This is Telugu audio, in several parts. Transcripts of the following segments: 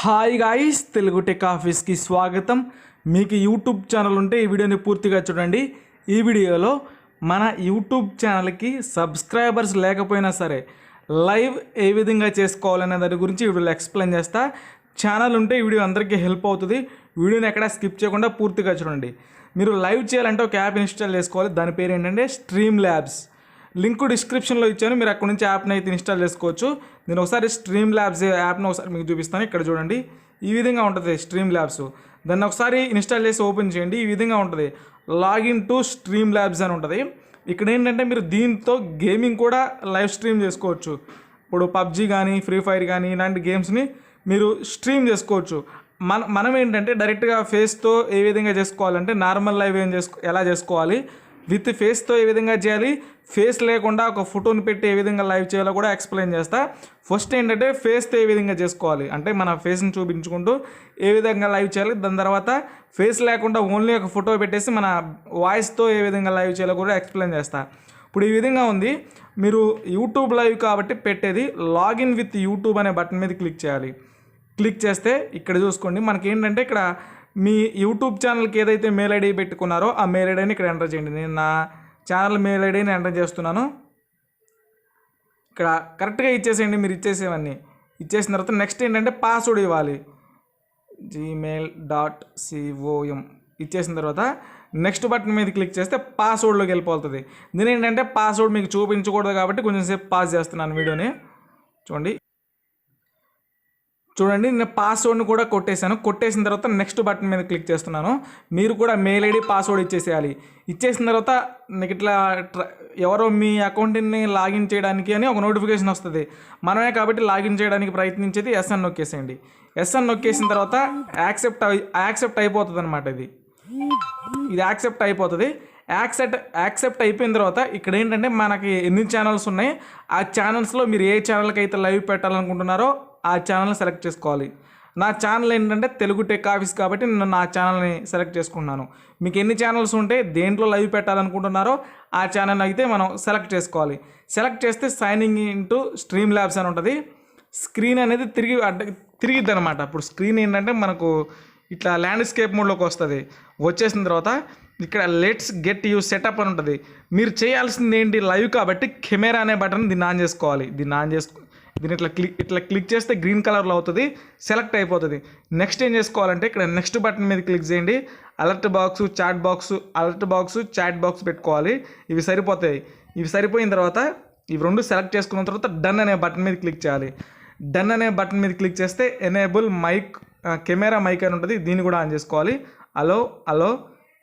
హాయ్ గాయ్స్, తెలుగు టెక్ ఆఫీస్కి స్వాగతం. మీకు యూట్యూబ్ ఛానల్ ఉంటే ఈ వీడియోని పూర్తిగా చూడండి. ఈ వీడియోలో మన యూట్యూబ్ ఛానల్కి సబ్స్క్రైబర్స్ లేకపోయినా సరే లైవ్ ఏ విధంగా చేసుకోవాలనే దాని గురించి వీడియోలో ఎక్స్ప్లెయిన్ చేస్తా. ఛానల్ ఉంటే ఈ వీడియో అందరికీ హెల్ప్ అవుతుంది. వీడియోని ఎక్కడ స్కిప్ చేయకుండా పూర్తిగా చూడండి. మీరు లైవ్ చేయాలంటే ఒక యాప్ ఇన్స్టాల్ చేసుకోవాలి. దాని పేరు ఏంటంటే Streamlabs. లింక్ డిస్క్రిప్షన్లో ఇచ్చాను, మీరు అక్కడ నుంచి యాప్ని అయితే ఇన్స్టాల్ చేసుకోవచ్చు. నేను ఒకసారి Streamlabs యాప్ను ఒకసారి మీకు చూపిస్తాను. ఇక్కడ చూడండి, ఈ విధంగా ఉంటుంది Streamlabs. దాన్ని ఒకసారి ఇన్స్టాల్ చేసి ఓపెన్ చేయండి. ఈ విధంగా ఉంటుంది, లాగిన్ టు Streamlabs అని ఉంటుంది. ఇక్కడ ఏంటంటే మీరు దీంతో గేమింగ్ కూడా లైవ్ స్ట్రీమ్ చేసుకోవచ్చు. ఇప్పుడు పబ్జీ కానీ ఫ్రీ ఫైర్ కానీ ఇలాంటి గేమ్స్ని మీరు స్ట్రీమ్ చేసుకోవచ్చు. మనం ఏంటంటే డైరెక్ట్గా ఫేస్తో ఏ విధంగా చేసుకోవాలంటే నార్మల్ లైవ్ ఎలా చేసుకోవాలి, విత్ ఫేస్తో ఏ విధంగా చేయాలి, ఫేస్ లేకుండా ఒక ఫోటోని పెట్టి ఏ విధంగా లైవ్ చేయాలో కూడా ఎక్స్ప్లెయిన్ చేస్తా. ఫస్ట్ ఏంటంటే ఫేస్తో ఏ విధంగా చేసుకోవాలి అంటే మన ఫేస్ని చూపించుకుంటూ ఏ విధంగా లైవ్ చేయాలి. దాని తర్వాత ఫేస్ లేకుండా ఓన్లీ ఒక ఫోటో పెట్టేసి మన వాయిస్తో ఏ విధంగా లైవ్ చేయాలో కూడా ఎక్స్ప్లెయిన్ చేస్తా. ఇప్పుడు ఈ విధంగా ఉంది. మీరు యూట్యూబ్ లైవ్ కాబట్టి పెట్టేది లాగిన్ విత్ యూట్యూబ్ అనే బటన్ మీద క్లిక్ చేయాలి. క్లిక్ చేస్తే ఇక్కడ చూసుకోండి, మనకి ఏంటంటే ఇక్కడ మీ యూట్యూబ్ ఛానల్కి ఏదైతే మెయిల్ ఐడి పెట్టుకున్నారో ఆ మెయిల్ ఐడిని ఇక్కడ ఎంటర్ చేయండి. నేను నా ఛానల్ మెయిల్ ఐడిని ఎంటర్ చేస్తున్నాను. ఇక్కడ కరెక్ట్గా ఇచ్చేసేయండి. మీరు ఇచ్చేసేవన్నీ ఇచ్చేసిన తర్వాత నెక్స్ట్ ఏంటంటే పాస్వర్డ్ ఇవ్వాలి. gmail.com ఇచ్చేసిన తర్వాత నెక్స్ట్ బటన్ మీద క్లిక్ చేస్తే పాస్వర్డ్లోకి వెళ్ళిపోతుంది. దీని ఏంటంటే పాస్వర్డ్ మీకు చూపించకూడదు కాబట్టి కొంచెం సేపు పాస్ చేస్తున్నాను వీడియోని. చూడండి నేను పాస్వర్డ్ని కూడా కొట్టేశాను. కొట్టేసిన తర్వాత నెక్స్ట్ బటన్ మీద క్లిక్ చేస్తున్నాను. మీరు కూడా మెయిల్ ఐడి పాస్వర్డ్ ఇచ్చేసేయాలి. ఇచ్చేసిన తర్వాత నీకు ఇట్లా ఎవరో మీ అకౌంట్ని లాగిన్ చేయడానికి అని ఒక నోటిఫికేషన్ వస్తుంది. మనమే కాబట్టి లాగిన్ చేయడానికి ప్రయత్నించేది ఎస్ అని నొక్కేసేయండి. ఎస్ అని నొక్కేసిన తర్వాత యాక్సెప్ట్ అయిపోతుంది అనమాట. ఇది యాక్సెప్ట్ అయిపోతుంది. యాక్సెప్ట్ అయిపోయిన తర్వాత ఇక్కడ ఏంటంటే మనకి ఎన్ని ఛానల్స్ ఉన్నాయి, ఆ ఛానల్స్లో మీరు ఏ ఛానల్కి అయితే లైవ్ పెట్టాలనుకుంటున్నారో ఆ ఛానల్ని సెలెక్ట్ చేసుకోవాలి. నా ఛానల్ ఏంటంటే తెలుగు టెక్ ఆఫీస్ కాబట్టి నేను నా ఛానల్ని సెలెక్ట్ చేసుకున్నాను. మీకు ఎన్ని ఛానల్స్ ఉంటే దేంట్లో లైవ్ పెట్టాలనుకుంటున్నారో ఆ ఛానల్ అయితే మనం సెలెక్ట్ చేసుకోవాలి. సెలెక్ట్ చేస్తే సైనింగ్ ఇన్ టు Streamlabs అని ఉంటుంది. స్క్రీన్ అనేది తిరిగిద్ది అనమాట. ఇప్పుడు స్క్రీన్ ఏంటంటే మనకు ఇట్లా ల్యాండ్స్కేప్ మోడ్లోకి వస్తుంది. వచ్చేసిన తర్వాత ఇక్కడ లెట్స్ గెట్ యూ సెటప్ అని ఉంటుంది. మీరు చేయాల్సింది ఏంటి, లైవ్ కాబట్టి కెమెరా అనే బటన్ దీన్ని ఆన్ చేసుకోవాలి. దీన్ని ఇట్లా క్లిక్ చేస్తే గ్రీన్ కలర్లో అవుతుంది, సెలెక్ట్ అయిపోతుంది. నెక్స్ట్ ఏం చేసుకోవాలంటే ఇక్కడ నెక్స్ట్ బటన్ మీద క్లిక్ చేయండి. అలర్ట్ బాక్స్, చాట్ బాక్స్ పెట్టుకోవాలి. ఇవి సరిపోతాయి. ఇవి సరిపోయిన తర్వాత ఇవి రెండు సెలెక్ట్ చేసుకున్న తర్వాత డన్ అనే బటన్ మీద క్లిక్ చేయాలి. డన్ అనే బటన్ మీద క్లిక్ చేస్తే ఎనేబుల్ కెమెరా మైక్ అని ఉంటుంది. దీన్ని కూడా ఆన్ చేసుకోవాలి. అలో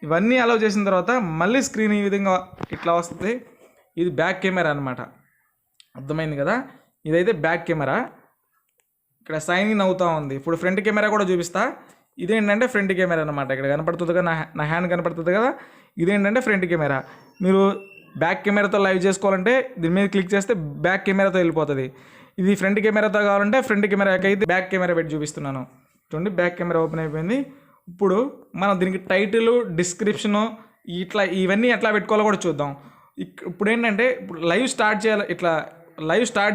ఇవన్నీ అలో చేసిన తర్వాత మళ్ళీ స్క్రీన్ ఈ విధంగా ఇట్లా వస్తుంది. ఇది బ్యాక్ కెమెరా అనమాట. అర్థమైంది కదా? ఇదైతే బ్యాక్ కెమెరా. ఇక్కడ సైన్ ఇన్ అవుతూ ఉంది. ఇప్పుడు ఫ్రంట్ కెమెరా కూడా చూపిస్తా. ఇదేంటంటే ఫ్రంట్ కెమెరా అనమాట. ఇక్కడ కనపడుతుంది కదా, నా హ్యాండ్ కనపడుతుంది కదా, ఇదేంటంటే ఫ్రంట్ కెమెరా. మీరు బ్యాక్ కెమెరాతో లైవ్ చేసుకోవాలంటే దీని మీద క్లిక్ చేస్తే బ్యాక్ కెమెరాతో వెళ్ళిపోతుంది. ఇది ఫ్రంట్ కెమెరాతో కావాలంటే ఫ్రంట్ కెమెరాకి అయితే బ్యాక్ కెమెరా పెట్టి చూపిస్తున్నాను. చూడండి, బ్యాక్ కెమెరా ఓపెన్ అయిపోయింది. ఇప్పుడు మనం దీనికి టైటిల్, డిస్క్రిప్షను ఇవన్నీ ఎట్లా పెట్టుకోవాలో కూడా చూద్దాం. ఇప్పుడు ఏంటంటే ఇప్పుడు లైవ్ స్టార్ట్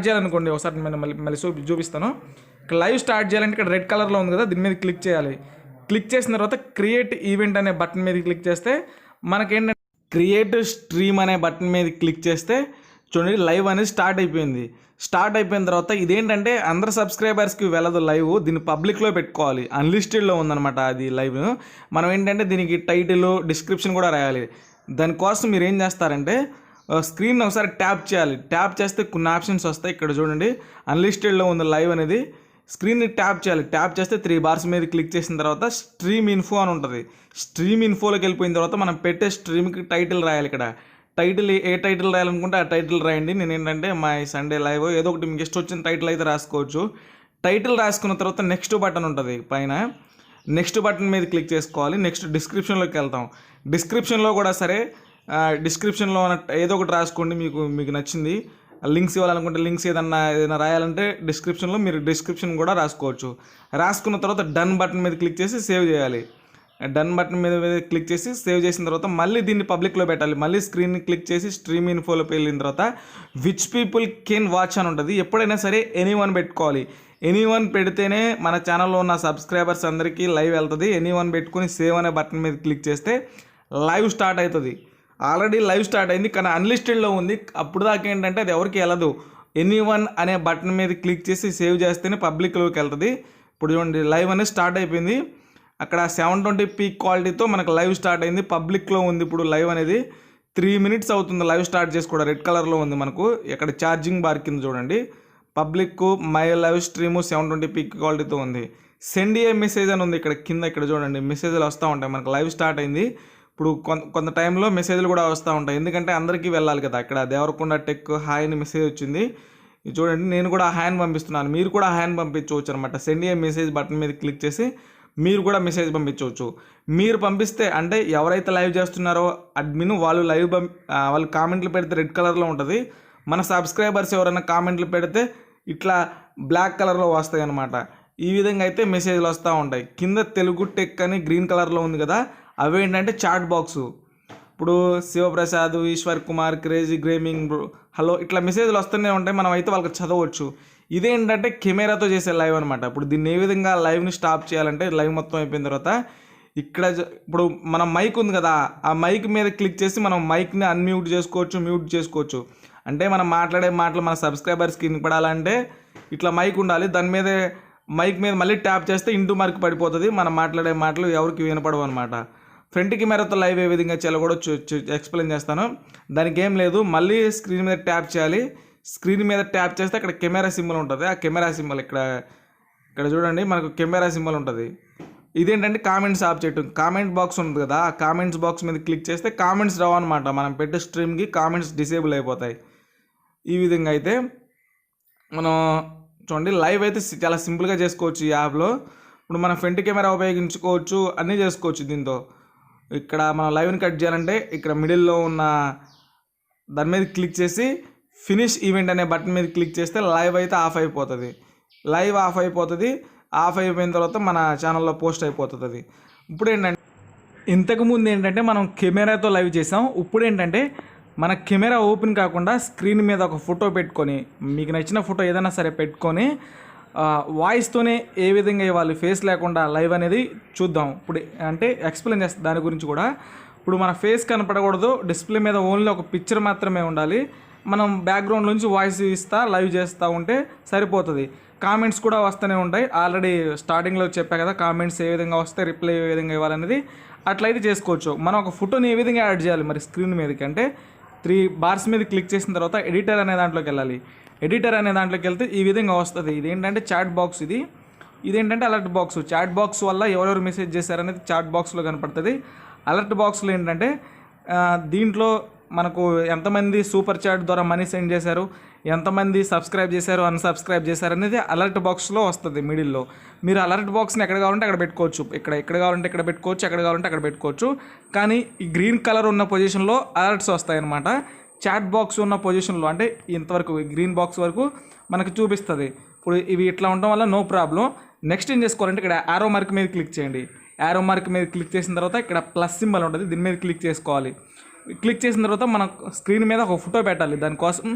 చేయాలనుకోండి. ఒకసారి నేను మళ్ళీ చూపిస్తాను. ఇక్కడ లైవ్ స్టార్ట్ చేయాలంటే ఇక్కడ రెడ్ కలర్లో ఉంది కదా, దీని మీద క్లిక్ చేయాలి. క్లిక్ చేసిన తర్వాత క్రియేట్ ఈవెంట్ అనే బటన్ మీద క్లిక్ చేస్తే మనకేంటంటే క్రియేట్ స్ట్రీమ్ అనే బటన్ మీద క్లిక్ చేస్తే చూడండి లైవ్ అనేది స్టార్ట్ అయిపోయింది. స్టార్ట్ అయిపోయిన తర్వాత ఇదేంటంటే అందరు సబ్స్క్రైబర్స్కి వెళ్ళదు లైవ్, దీన్ని పబ్లిక్లో పెట్టుకోవాలి. అన్లిస్టెడ్లో ఉందన్నమాట అది లైవ్. మనం ఏంటంటే దీనికి టైటిల్, డిస్క్రిప్షన్ కూడా రాయాలి. దానికోసం మీరు ఏం చేస్తారంటే స్క్రీన్ ఒకసారి ట్యాప్ చేయాలి. ట్యాప్ చేస్తే కొన్ని ఆప్షన్స్ వస్తాయి. ఇక్కడ చూడండి అన్లిస్టెడ్లో ఉంది లైవ్ అనేది. స్క్రీన్ని ట్యాప్ చేయాలి. ట్యాప్ చేస్తే 3 బార్స్ మీద క్లిక్ చేసిన తర్వాత స్ట్రీమ్ ఇన్ఫో అని ఉంటుంది. స్ట్రీమ్ ఇన్ఫోలోకి వెళ్ళిపోయిన తర్వాత మనం పెట్టే స్ట్రీమ్కి టైటిల్ రాయాలి. ఇక్కడ టైటిల్ ఏ టైటిల్ రాయాలనుకుంటే ఆ టైటిల్ రాయండి. నేను ఏంటంటే మై సండే లైవ్ ఏదో ఒకటి మీకు ఇష్టం వచ్చిన టైటిల్ అయితే రాసుకోవచ్చు. టైటిల్ రాసుకున్న తర్వాత నెక్స్ట్ బటన్ ఉంటుంది పైన. నెక్స్ట్ బటన్ మీద క్లిక్ చేసుకోవాలి. నెక్స్ట్ డిస్క్రిప్షన్లోకి వెళ్తాం. డిస్క్రిప్షన్లో కూడా సరే డిస్క్రిప్షన్లో ఏదో ఒకటి రాసుకోండి. మీకు నచ్చింది లింక్స్ ఇవ్వాలనుకుంటే లింక్స్ ఏదైనా రాయాలంటే డిస్క్రిప్షన్లో మీరు డిస్క్రిప్షన్ కూడా రాసుకోవచ్చు. రాసుకున్న తర్వాత డన్ బటన్ మీద క్లిక్ చేసి సేవ్ చేయాలి. డన్ బటన్ మీద క్లిక్ చేసి సేవ్ చేసిన తర్వాత మళ్ళీ దీన్ని పబ్లిక్లో పెట్టాలి. మళ్ళీ స్క్రీన్ని క్లిక్ చేసి స్ట్రీమ్ ఇన్ఫోలోకి వెళ్ళిన తర్వాత విచ్ పీపుల్ కెన్ వాచ్ అని ఉంటుంది. ఎప్పుడైనా సరే ఎనీవన్ పెట్టుకోవాలి. ఎనీవన్ పెడితేనే మన ఛానల్లో ఉన్న సబ్స్క్రైబర్స్ అందరికీ లైవ్ వెళ్తుంది. ఎనీవన్ పెట్టుకుని సేవ్ అనే బటన్ మీద క్లిక్ చేస్తే లైవ్ స్టార్ట్ అవుతుంది. ఆల్రెడీ లైవ్ స్టార్ట్ అయింది కానీ అన్లిస్టెడ్లో ఉంది. అప్పుడు దాకా ఏంటంటే అది ఎవరికి వెళ్ళదు. ఎనీవన్ అనే బటన్ మీద క్లిక్ చేసి సేవ్ చేస్తేనే పబ్లిక్లోకి వెళ్తుంది. ఇప్పుడు చూడండి లైవ్ అనేది స్టార్ట్ అయిపోయింది. అక్కడ 720p క్వాలిటీతో మనకు లైవ్ స్టార్ట్ అయింది. పబ్లిక్లో ఉంది ఇప్పుడు లైవ్ అనేది. 3 minutes అవుతుంది లైవ్ స్టార్ట్ చేసి కూడా. రెడ్ కలర్లో ఉంది మనకు. ఇక్కడ ఛార్జింగ్ బార్ కింద చూడండి public my live stream 720p క్వాలిటీతో ఉంది. సెండ్ ఏ మెసేజ్ అని ఉంది ఇక్కడ కింద. ఇక్కడ చూడండి మెసేజ్లు వస్తూ ఉంటాయి. మనకు లైవ్ స్టార్ట్ అయింది. ఇప్పుడు కొంత టైంలో మెసేజ్లు కూడా వస్తూ ఉంటాయి. ఎందుకంటే అందరికీ వెళ్ళాలి కదా. ఇక్కడ దేవరకొండ టెక్ హాయ్ అని మెసేజ్ వచ్చింది. ఇది చూడండి నేను కూడా హ్యాండ్ పంపిస్తున్నాను. మీరు కూడా హ్యాండ్ పంపించవచ్చు అనమాట. సెండ్ ఏ మెసేజ్ బటన్ మీద క్లిక్ చేసి మీరు కూడా మెసేజ్ పంపించవచ్చు. మీరు పంపిస్తే అంటే ఎవరైతే లైవ్ చేస్తున్నారో అడ్మిన్ వాళ్ళు కామెంట్లు పెడితే రెడ్ కలర్లో ఉంటుంది. మన సబ్స్క్రైబర్స్ ఎవరైనా కామెంట్లు పెడితే ఇట్లా బ్లాక్ కలర్లో వస్తాయి అన్నమాట. ఈ విధంగా అయితే మెసేజ్లు వస్తూ ఉంటాయి. కింద తెలుగు టెక్ అని గ్రీన్ కలర్లో ఉంది కదా, అవి ఏంటంటే చాట్ బాక్సు. ఇప్పుడు Shivaprasad, Eshwar Kumar, crazy gaming, hello ఇట్లా మెసేజ్లు వస్తూనే ఉంటాయి. మనం అయితే వాళ్ళకి చదవచ్చు. ఇదేంటంటే కెమెరాతో చేసే లైవ్ అనమాట. ఇప్పుడు దీన్ని ఏ విధంగా లైవ్ని స్టాప్ చేయాలంటే లైవ్ మొత్తం అయిపోయిన తర్వాత ఇక్కడ ఇప్పుడు మన మైక్ ఉంది కదా, ఆ మైక్ మీద క్లిక్ చేసి మనం మైక్ని అన్మ్యూట్ చేసుకోవచ్చు, మ్యూట్ చేసుకోవచ్చు. అంటే మనం మాట్లాడే మాటలు మన సబ్స్క్రైబర్స్కి వినపడాలంటే ఇట్లా మైక్ ఉండాలి. దాని మీద మైక్ మీద మళ్ళీ ట్యాప్ చేస్తే ఇంటూ మార్క్ పడిపోతుంది. మనం మాట్లాడే మాటలు ఎవరికి వినపడవు అనమాట. ఫ్రంట్ కెమెరాతో లైవ్ ఏ విధంగా చేయాలో కూడా ఎక్స్ప్లెయిన్ చేస్తాను. దానికి ఏం లేదు, మళ్ళీ స్క్రీన్ మీద ట్యాప్ చేయాలి. స్క్రీన్ మీద ట్యాప్ చేస్తే అక్కడ కెమెరా సింబల్ ఉంటుంది. ఆ కెమెరా సింబల్ ఇక్కడ చూడండి మనకు కెమెరా సింబల్ ఉంటుంది. ఇదేంటంటే కామెంట్స్ ఆబ్జెక్ట్. కామెంట్ బాక్స్ ఉంటుంది కదా, ఆ కామెంట్స్ బాక్స్ మీద క్లిక్ చేస్తే కామెంట్స్ రావు అనమాట. మనం పెట్టే స్ట్రీమ్కి కామెంట్స్ డిసేబుల్ అయిపోతాయి. ఈ విధంగా అయితే మనం చూడండి లైవ్ అయితే చాలా సింపుల్గా చేసుకోవచ్చు ఈ యాప్లో. ఇప్పుడు మనం ఫ్రంట్ కెమెరా ఉపయోగించుకోవచ్చు, అన్నీ చేసుకోవచ్చు దీంతో. ఇక్కడ మనం లైవ్ని కట్ చేయాలంటే ఇక్కడ మిడిల్లో ఉన్న దాని మీద క్లిక్ చేసి ఫినిష్ ఈవెంట్ అనే బటన్ మీద క్లిక్ చేస్తే లైవ్ అయితే ఆఫ్ అయిపోతుంది. లైవ్ ఆఫ్ అయిపోతుంది. ఆఫ్ అయిపోయిన తర్వాత మన ఛానల్లో పోస్ట్ అయిపోతుంది అది. ఇప్పుడు ఏంటంటే ఇంతకుముందు ఏంటంటే మనం కెమెరాతో లైవ్ చేసాం. ఇప్పుడు ఏంటంటే మన కెమెరా ఓపెన్ కాకుండా స్క్రీన్ మీద ఒక ఫోటో పెట్టుకొని, మీకు నచ్చిన ఫోటో ఏదైనా సరే పెట్టుకొని వాయిస్తోనే ఏ విధంగా ఇవ్వాలి ఫేస్ లేకుండా లైవ్ అనేది చూద్దాం. ఇప్పుడు అంటే ఎక్స్ప్లెయిన్ చేస్తాను దాని గురించి కూడా. ఇప్పుడు మన ఫేస్ కనపడకూడదు, డిస్ప్లే మీద ఓన్లీ ఒక పిక్చర్ మాత్రమే ఉండాలి. మనం బ్యాక్గ్రౌండ్ నుంచి వాయిస్ లైవ్ చేస్తూ ఉంటే సరిపోతుంది. కామెంట్స్ కూడా వస్తూనే ఉంటాయి. ఆల్రెడీ స్టార్టింగ్లో చెప్పా కదా కామెంట్స్ ఏ విధంగా వస్తాయి, రిప్లై ఏ విధంగా ఇవ్వాలనేది. అట్లయితే చేసుకోవచ్చు. మనం ఒక ఫోటోని ఏ విధంగా యాడ్ చేయాలి మరి స్క్రీన్ మీదకి అంటే 3 bars మీద క్లిక్ చేసిన తర్వాత ఎడిటర్ అనే దాంట్లోకి వెళ్ళాలి. ఎడిటర్ అనే దాంట్లోకి వెళ్తే ఈ విధంగా వస్తుంది. ఇదేంటంటే చాట్ బాక్స్. ఇదేంటంటే అలర్ట్ బాక్స్. చాట్ బాక్స్ వల్ల ఎవరెవరు మెసేజ్ చేశారనేది చాట్ బాక్స్లో కనపడుతుంది. అలర్ట్ బాక్స్లో ఏంటంటే దీంట్లో మనకు ఎంతమంది సూపర్ చాట్ ద్వారా మనీ సెండ్ చేశారు, ఎంతమంది సబ్స్క్రైబ్ చేశారు, అన్సబ్స్క్రైబ్ చేశారు అనేది అలర్ట్ బాక్స్లో వస్తుంది మిడిల్లో. మీరు అలర్ట్ బాక్స్ని ఎక్కడ కావాలంటే అక్కడ పెట్టుకోవచ్చు. ఎక్కడ కావాలంటే ఇక్కడ పెట్టుకోవచ్చు, ఎక్కడ కావాలంటే అక్కడ పెట్టుకోవచ్చు. కానీ ఈ గ్రీన్ కలర్ ఉన్న పొజిషన్లో అలర్ట్స్ వస్తాయన్నమాట. చాట్ బాక్స్ ఉన్న పొజిషన్లో అంటే ఇంతవరకు గ్రీన్ బాక్స్ వరకు మనకు చూపిస్తుంది. ఇప్పుడు ఇవి ఇట్లా ఉండడం వల్ల నో ప్రాబ్లం. నెక్స్ట్ ఏం చేసుకోవాలంటే ఇక్కడ యారో మార్క్ మీద క్లిక్ చేయండి. యారో మార్క్ మీద క్లిక్ చేసిన తర్వాత ఇక్కడ ప్లస్ సింబల్ ఉంటుంది, దీని మీద క్లిక్ చేసుకోవాలి. క్లిక్ చేసిన తర్వాత మన స్క్రీన్ మీద ఒక ఫోటో పెట్టాలి. దానికోసం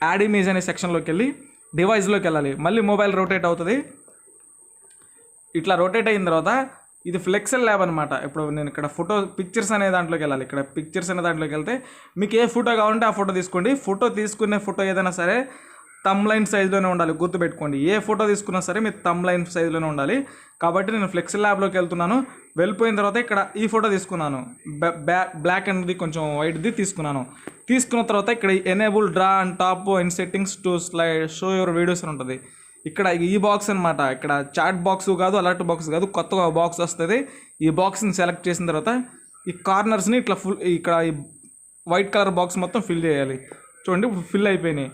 యాడ్ ఇమేజ్ అనే సెక్షన్లోకి వెళ్ళి డివైస్లోకి వెళ్ళాలి. మళ్ళీ మొబైల్ రొటేట్ అవుతుంది. ఇట్లా రొటేట్ అయిన తర్వాత ఇది ఫ్లెక్సెల్ ల్యాబ్ అనమాట. ఇప్పుడు నేను ఇక్కడ పిక్చర్స్ అనే దాంట్లోకి వెళ్ళాలి. ఇక్కడ పిక్చర్స్ అనే దాంట్లోకి వెళ్తే మీకు ఏ ఫోటో కావాలంటే ఆ ఫోటో తీసుకోండి. తీసుకునే ఫోటో ఏదైనా సరే థంబ్ లైన్ సైజులోనే ఉండాలి, గుర్తుపెట్టుకోండి. ఏ ఫోటో తీసుకున్నా సరే మీరు థంబ్ లైన్ సైజులోనే ఉండాలి. కాబట్టి నేను ఫ్లెక్సెల్ ల్యాబ్లోకి వెళ్తున్నాను. వెళ్ళిపోయిన తర్వాత ఇక్కడ ఈ ఫోటో తీసుకున్నాను. బ్లాక్ అండ్ది కొంచెం వైట్ది తీసుకున్నాను. తీసుకున్న తర్వాత ఇక్కడ enable draw and top in settings to slide show your videos అని ఉంటుంది. ఇక్కడ ఈ బాక్స్ అనమాట. ఇక్కడ చాట్ బాక్స్ కాదు, అలర్ట్ బాక్స్ కాదు, కొత్తగా బాక్స్ వస్తుంది. ఈ బాక్స్ని సెలెక్ట్ చేసిన తర్వాత ఈ కార్నర్స్ని ఇట్లా ఇక్కడ ఈ వైట్ కలర్ బాక్స్ మొత్తం ఫిల్ చేయాలి. చూడండి ఫిల్ అయిపోయినాయి.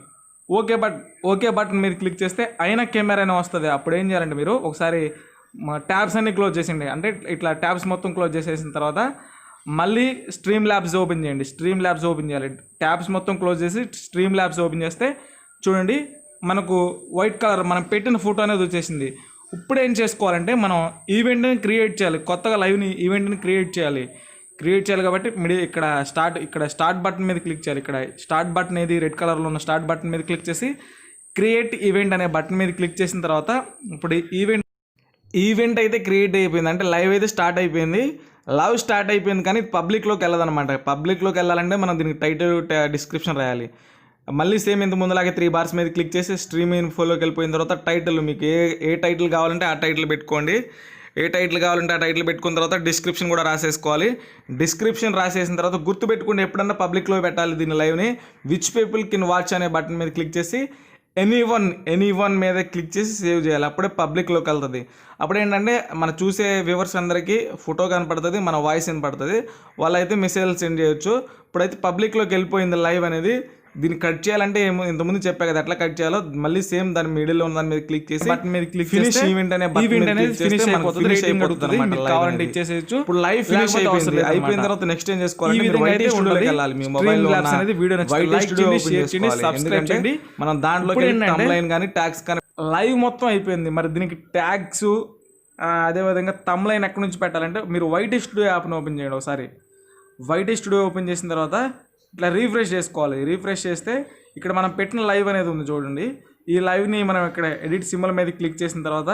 ఓకే బటన్ మీద క్లిక్ చేస్తే అయినా కెమెరా అయినా వస్తుంది. అప్పుడు ఏం చేయాలంటే మీరు ఒకసారి ట్యాబ్స్ అన్ని క్లోజ్ చేసిండి. అంటే ఇట్లా ట్యాబ్స్ మొత్తం క్లోజ్ చేసేసిన తర్వాత మళ్ళీ స్ట్రీమ్లాబ్స్ ఓపెన్ చేయండి. స్ట్రీమ్లాబ్స్ ఓపెన్ చేయాలి. ట్యాబ్స్ మొత్తం క్లోజ్ చేసి స్ట్రీమ్లాబ్స్ ఓపెన్ చేస్తే చూడండి మనకు వైట్ కలర్ మనం పెట్టిన ఫోటో అనేది వచ్చేసింది. ఇప్పుడు ఏం చేసుకోవాలంటే మనం ఈవెంట్ని క్రియేట్ చేయాలి. కొత్తగా లైవ్ని ఈవెంట్ని క్రియేట్ చేయాలి కాబట్టి ఇక్కడ స్టార్ట్ బటన్ మీద క్లిక్ చేయాలి. ఇక్కడ స్టార్ట్ బటన్ ఏది రెడ్ కలర్లో ఉన్న స్టార్ట్ బటన్ మీద క్లిక్ చేసి క్రియేట్ ఈవెంట్ అనే బటన్ మీద క్లిక్ చేసిన తర్వాత ఇప్పుడు ఈవెంట్ అయితే క్రియేట్ అయిపోయింది, అంటే లైవ్ అయితే స్టార్ట్ అయిపోయింది. లైవ్ స్టార్ట్ అయిపోయింది కానీ పబ్లిక్లోకి వెళ్ళదనమాట. పబ్లిక్లోకి వెళ్ళాలంటే మనం దీనికి టైటిల్ డిస్క్రిప్షన్ రాయాలి. మళ్ళీ సేమ్ ఇంత ముందులాగే 3 బార్స్ మీద క్లిక్ చేసి స్ట్రీమ్ ఇన్ఫోలోకి వెళ్ళిపోయిన తర్వాత టైటిల్ మీకు ఏ టైటిల్ కావాలంటే ఆ టైటిల్ పెట్టుకోండి. ఏ టైటిల్ కావాలంటే ఆ టైటిల్ పెట్టుకున్న తర్వాత డిస్క్రిప్షన్ కూడా రాసేసుకోవాలి. డిస్క్రిప్షన్ రాసేసిన తర్వాత గుర్తుపెట్టుకుంటే ఎప్పుడన్నా పబ్లిక్లో పెట్టాలి దీని లైవ్ని. విచ్ పీపుల్ కెన్ వాచ్ అనే బటన్ మీద క్లిక్ చేసి ఎనీ వన్ మీద క్లిక్ చేసి సేవ్ చేయాలి. అప్పుడే పబ్లిక్లోకి వెళ్తుంది. అప్పుడు ఏంటంటే మన చూసే వ్యూవర్స్ అందరికీ ఫోటో కనపడుతుంది, మన వాయిస్ వినపడుతుంది, వాళ్ళైతే మెసేజ్లు సెండ్ చేయొచ్చు. ఇప్పుడైతే పబ్లిక్లోకి వెళ్ళిపోయింది లైవ్ అనేది. దీన్ని కట్ చేయాలంటే ఇంతకుముందు చెప్పా కదా ఎట్లా కట్ చేయాలో. మళ్ళీ సేమ్ దాని మిడిల్లో ఉన్న దాని మీద క్లిక్ చేసి బటన్ మీద క్లిక్ చేసి ఈవెంట్ అనేది ఫినిష్ అయిపోతుంది, రేటింగ్ అడుగుతుంది. మీకు కావాలంటే ఇచ్చేసేయచ్చు. ఇప్పుడు లైవ్ ఫినిష్ అయిపోయింది. అయిపోయిన తర్వాత నెక్స్ట్ ఏం చేసుకోవాలి, వైట్ స్టూడియోకి వెళ్ళాలి. మీ మొబైల్ లో అనేది వీడియో వైట్ స్టూడియో షేర్ చేయండి, సబ్స్క్రైబ్ చేయండి. మనం దాంట్లోకి తమ్లైన్ కానీ ట్యాగ్స్ కానీ లైవ్ మొత్తం అయిపోయింది. మరి దీనికి ట్యాగ్స్ అదేవిధంగా తమ్లైన్ ఎక్కడి నుంచి పెట్టాలంటే మీరు వైట్ స్టూడియో యాప్ని ఓపెన్ చేయండి. ఒకసారి వైట్ స్టూడియో ఓపెన్ చేసిన తర్వాత ఇట్లా రీఫ్రెష్ చేసుకోవాలి. రీఫ్రెష్ చేస్తే ఇక్కడ మనం పెట్టిన లైవ్ అనేది ఉంది చూడండి. ఈ లైవ్ని మనం ఇక్కడ ఎడిట్ సింబల్ మీద క్లిక్ చేసిన తర్వాత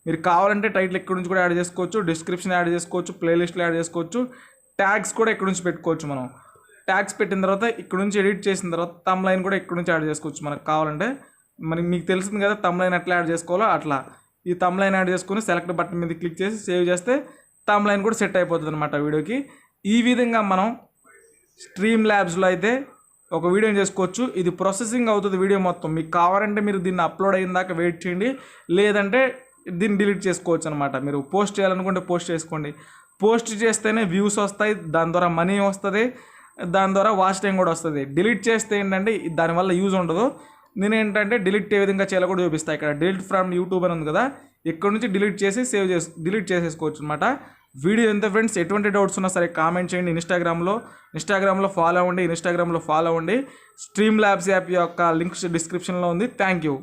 మీరు కావాలంటే టైటిల్ ఇక్కడ నుంచి కూడా యాడ్ చేసుకోవచ్చు, డిస్క్రిప్షన్ యాడ్ చేసుకోవచ్చు, ప్లేలిస్ట్లో యాడ్ చేసుకోవచ్చు, ట్యాగ్స్ కూడా ఇక్కడ నుంచి పెట్టుకోవచ్చు. మనం ట్యాగ్స్ పెట్టిన తర్వాత ఇక్కడ నుంచి ఎడిట్ చేసిన తర్వాత తమ్లైన్ కూడా ఇక్కడ నుంచి యాడ్ చేసుకోవచ్చు మనకు కావాలంటే. మనకి మీకు తెలిసింది కదా తమ్లైన్ ఎట్లా యాడ్ చేసుకోవాలో అట్లా. ఈ తమ్లైన్ యాడ్ చేసుకుని సెలెక్ట్ బటన్ మీద క్లిక్ చేసి సేవ్ చేస్తే తమ్లైన్ కూడా సెట్ అయిపోతుంది అనమాట వీడియోకి. ఈ విధంగా మనం స్ట్రీమ్ ల్యాబ్స్లో అయితే ఒక వీడియోని చేసుకోవచ్చు. ఇది ప్రాసెసింగ్ అవుతుంది వీడియో మొత్తం. మీకు కావాలంటే మీరు దీన్ని అప్లోడ్ అయిన దాకా వెయిట్ చేయండి, లేదంటే దీన్ని డిలీట్ చేసుకోవచ్చు అనమాట. మీరు పోస్ట్ చేయాలనుకుంటే పోస్ట్ చేసుకోండి. పోస్ట్ చేస్తేనే వ్యూస్ వస్తాయి, దాని ద్వారా మనీ వస్తుంది, దాని ద్వారా వాచ్ టైం కూడా వస్తుంది. డిలీట్ చేస్తే ఏంటంటే దానివల్ల యూజ్ ఉండదు. నేను ఏంటంటే డిలీట్ ఏ విధంగా చేయాలో కూడా చూపిస్తాను. ఇక్కడ డిలీట్ ఫ్రమ్ యూట్యూబ్ అని ఉంది కదా, ఇక్కడ నుంచి డిలీట్ చేసి డిలీట్ చేసేసుకోవచ్చు అనమాట. వీడియో ఎంత ఫ్రెండ్స్, ఎటువంటి డౌట్స్ ఉన్నా సరే కామెంట్ చేయండి. ఇన్స్టాగ్రామ్లో ఫాలో అవ్వండి. స్ట్రీమ్ ల్యాబ్స్ యాప్ యొక్క లింక్స్ డిస్క్రిప్షన్లో ఉంది. Thank you.